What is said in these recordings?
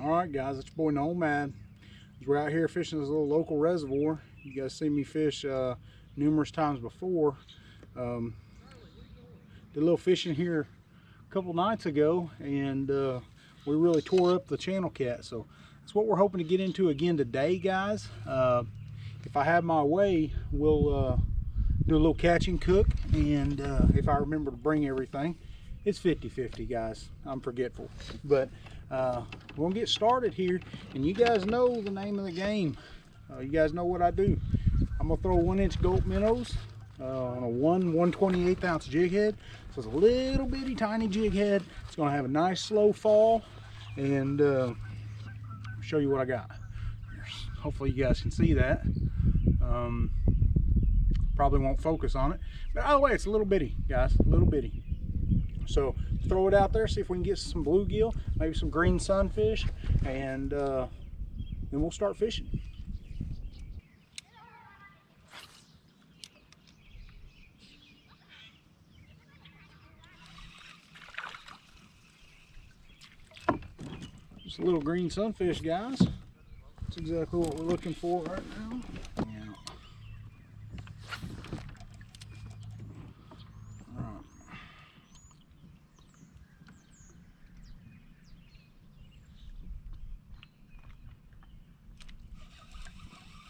All right, guys, it's your boy Nomad. We're out here fishing this little local reservoir. You guys see me fish numerous times before. Did a little fishing here a couple nights ago, and we really tore up the channel cat. So that's what we're hoping to get into again today, guys. If I have my way, we'll do a little catch and cook, and if I remember to bring everything. It's 50-50, guys. I'm forgetful, but we're gonna get started here, and you guys know the name of the game. You guys know what I do. I'm gonna throw 1-inch gulp minnows on a 1/128 ounce jig head. So it's a little bitty tiny jig head. It's gonna have a nice slow fall, and show you what I got. Hopefully you guys can see that. Probably won't focus on it, but either way, it's a little bitty, guys, a little bitty. So throw it out there, see if we can get some bluegill, maybe some green sunfish, and then we'll start fishing. Just a little green sunfish, guys. That's exactly what we're looking for right now. Yeah.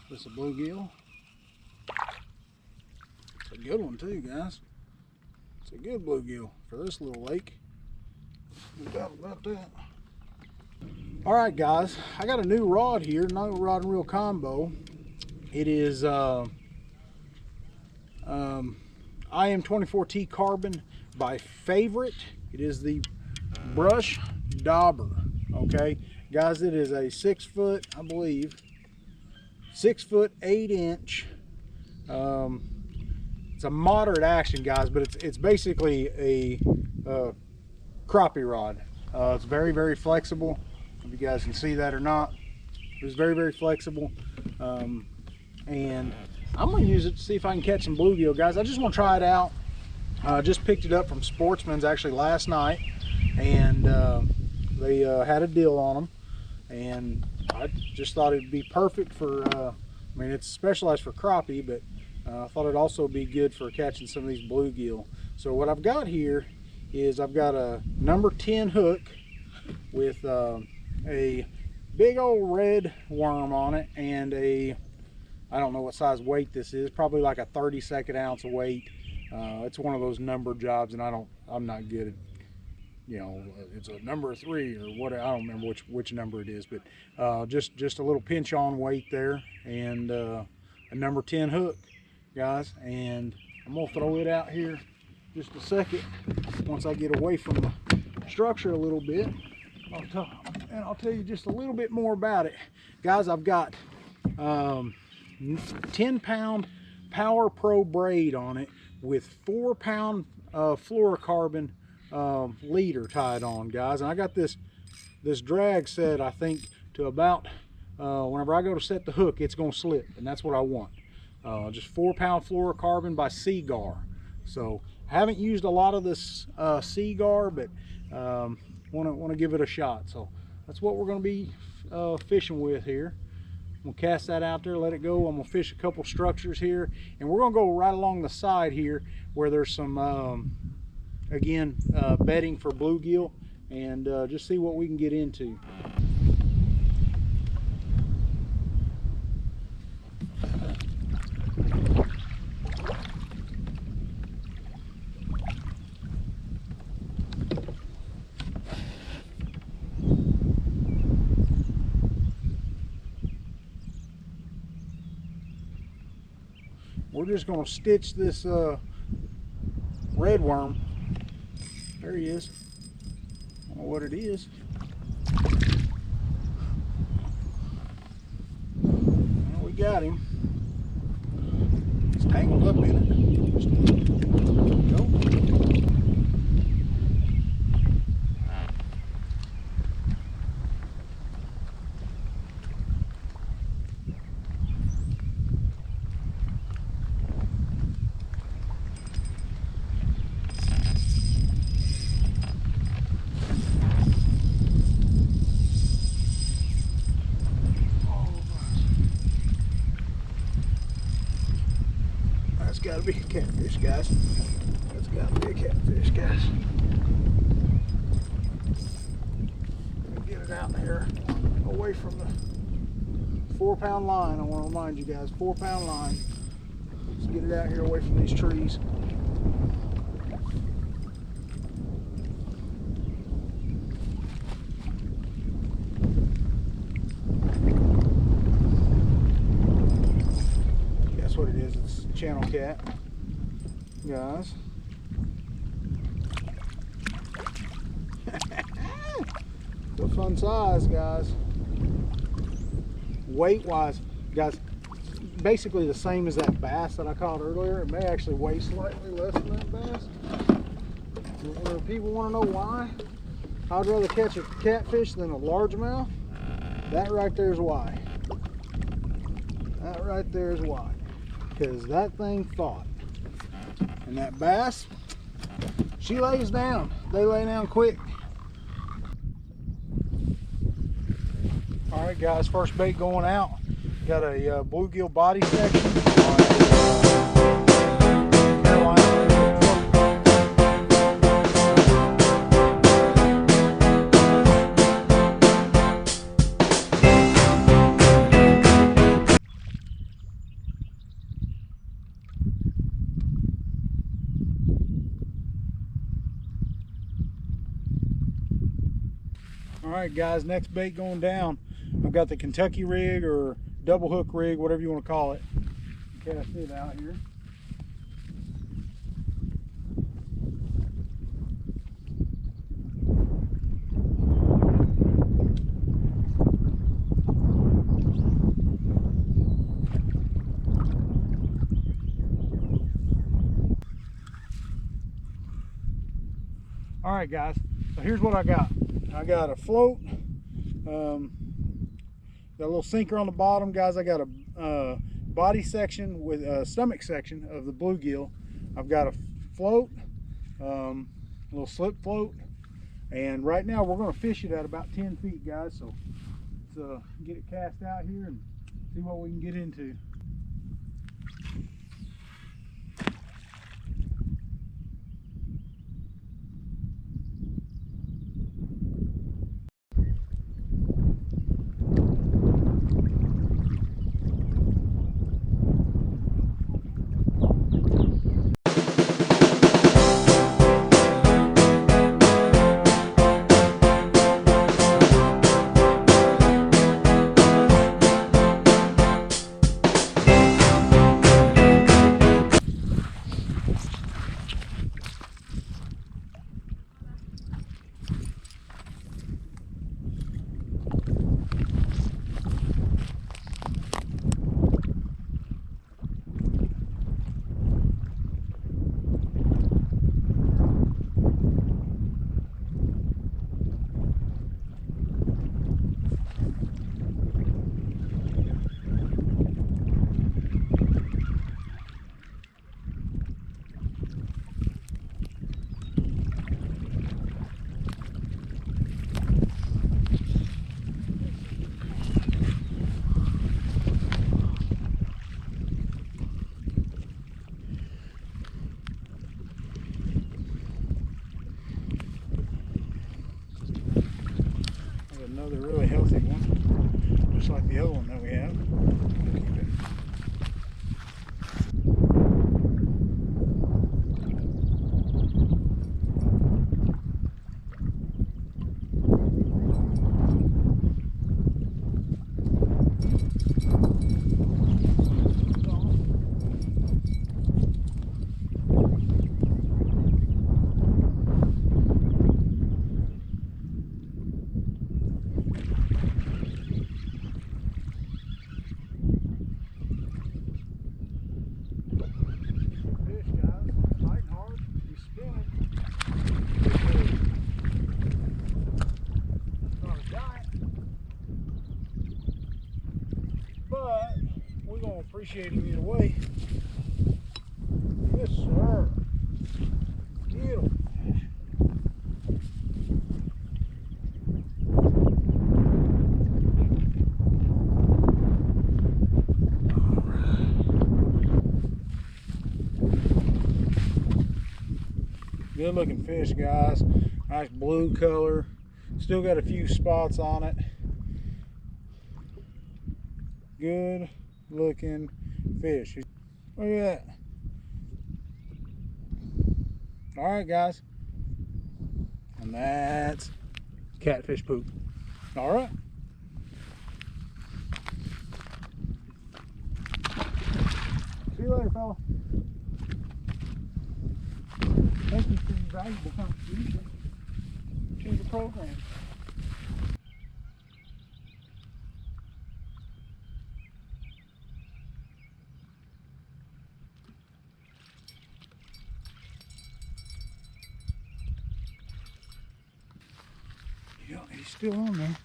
This a bluegill. It's a good one too, guys. It's a good bluegill for this little lake. No doubt about that. All right, guys, I got a new rod here, no rod and reel combo. It is IM24T carbon by Favorite. It is the brush dauber. Okay, guys, it is a 6 foot, I believe, 6 foot 8 inch. It's a moderate action, guys, but it's basically a crappie rod. It's very, very flexible. If you guys can see that or not, it's very, very flexible. And I'm gonna use it to see if I can catch some bluegill, guys. I just want to try it out. Just picked it up from Sportsman's actually last night, and they had a deal on them, and I just thought it'd be perfect for, I mean, it's specialized for crappie, but I thought it'd also be good for catching some of these bluegill. So what I've got here is I've got a number 10 hook with a big old red worm on it, and I don't know what size weight this is, probably like a 32nd ounce weight. It's one of those number jobs, and I'm not good at, you know, it's a number 3 or what, I don't remember which number it is, but just a little pinch on weight there, and a number 10 hook, guys. And I'm gonna throw it out here just a second once I get away from the structure a little bit. I'll tell you just a little bit more about it, guys. I've got 10-pound Power Pro braid on it with 4-pound fluorocarbon leader tied on, guys. And I got this drag set, I think, to about whenever I go to set the hook, it's gonna slip, and that's what I want. Just 4-pound fluorocarbon by Seagar. So I haven't used a lot of this Seagar, but want to give it a shot. So that's what we're going to be fishing with here. I'm gonna cast that out there, let it go. I'm gonna fish a couple structures here, and we're gonna go right along the side here where there's some again bedding for bluegill, and just see what we can get into. We're just going to stitch this red worm. There he is. I don't know what it is. Well, we got him. It's tangled up in it. Just go. be a catfish, guys. That's gotta be a catfish, guys. Let me get it out there away from the 4-pound line. I want to remind you guys, 4-pound line. Let's get it out here away from these trees. That's what it is. It's channel cat, guys. It's a fun size, guys. Weight wise, guys, basically the same as that bass that I caught earlier. It may actually weigh slightly less than that bass. And if people want to know why I'd rather catch a catfish than a largemouth, that right there is why. That right there is why. Because that thing fought. And that bass, she lays down. They lay down quick. Alright guys, first bait going out. Got a bluegill body section on a Carolina. Alright guys, next bait going down. I've got the Kentucky rig or double hook rig, whatever you want to call it. Cast it out here. Alright guys, so here's what I got. I got a float. Got a little sinker on the bottom, guys. I got a body section with a stomach section of the bluegill. I've got a float, a little slip float, and right now we're going to fish it at about 10 feet, guys. So let's get it cast out here and see what we can get into. Another really healthy one, just like the other one that we have. Appreciate him either way. Yes, sir. Beautiful fish. Good looking fish, guys. Nice blue color. Still got a few spots on it. Good looking fish. Look at that. All right, guys. And that's catfish poop. All right. See you later, fella. Thank you for your valuable contribution to the program. Yeah, he's still on there.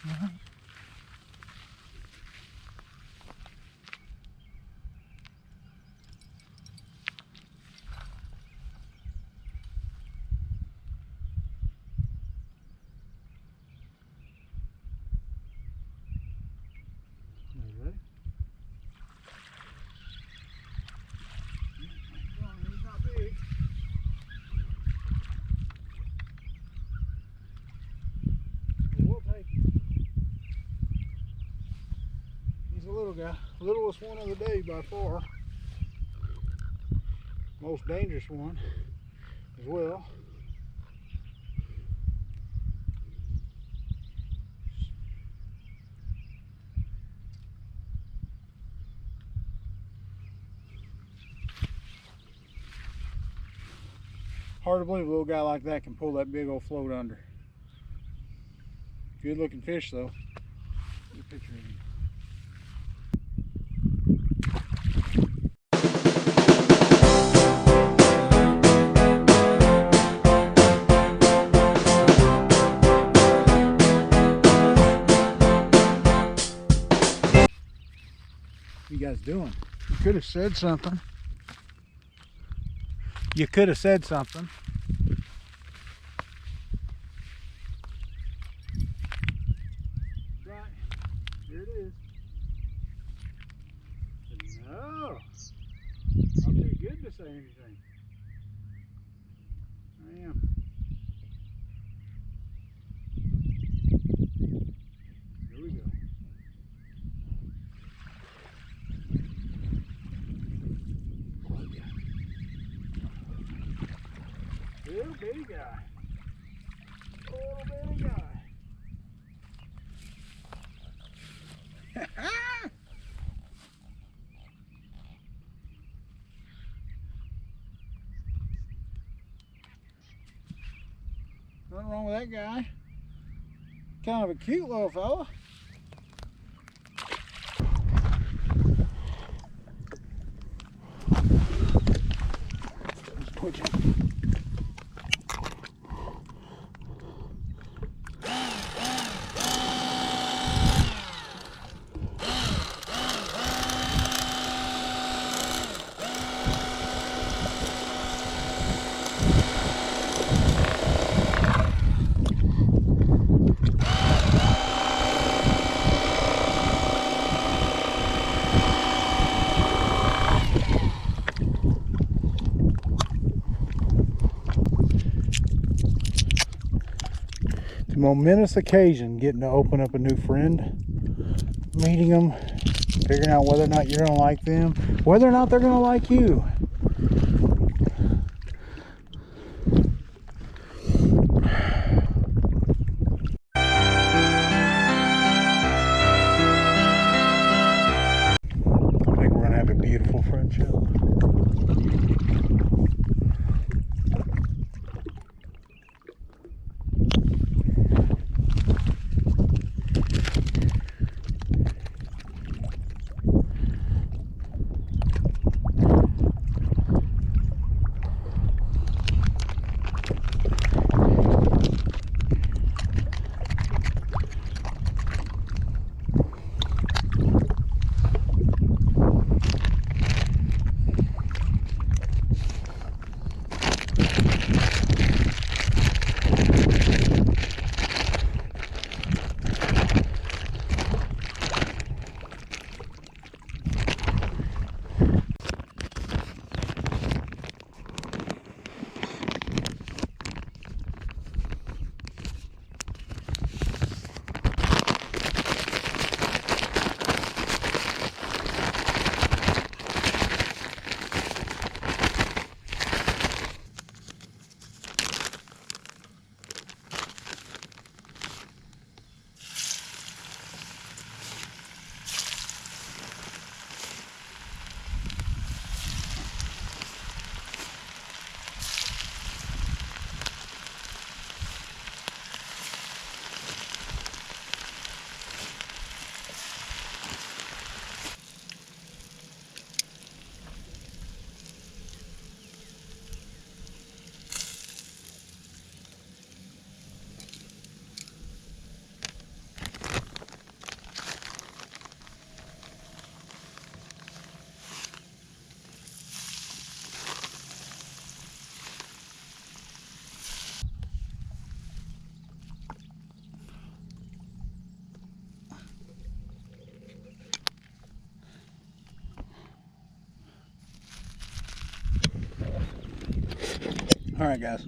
Uh-huh. Little guy, littlest one of the day by far, most dangerous one as well. Hard to believe a little guy like that can pull that big old float under. Good looking fish though. Get a picture of him. What you guys doing? You could have said something. You could have said something. Right. Here it is. No. I'm too good to say anything. I am. Here we go. Little bitty guy. Little bitty guy. Nothing wrong with that guy. Kind of a cute little fella. Let's twitch him. Momentous occasion, getting to open up a new friend, meeting them, figuring out whether or not you're going to like them, whether or not they're going to like you. I think we're going to have a beautiful friendship. All right, guys,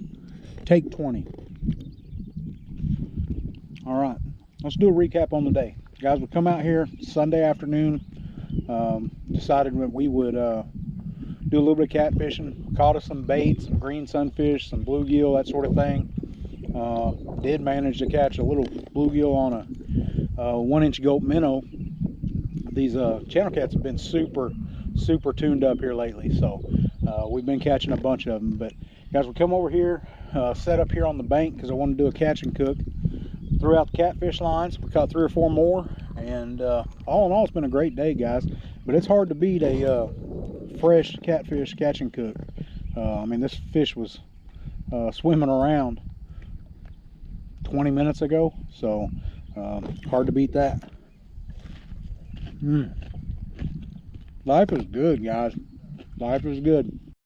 take 20. All right, let's do a recap on the day. Guys, we come out here Sunday afternoon, decided that we would do a little bit of catfishing. Caught us some bait, some green sunfish, some bluegill, that sort of thing. Did manage to catch a little bluegill on a 1-inch gulp minnow. These channel cats have been super tuned up here lately, so we've been catching a bunch of them. But guys, we come over here, set up here on the bank because I want to do a catch and cook. Threw out the catfish lines. We caught 3 or 4 more, and all in all, it's been a great day, guys. But it's hard to beat a fresh catfish catch and cook. I mean, this fish was swimming around 20 minutes ago, so hard to beat that. Life is good, guys. Life is good.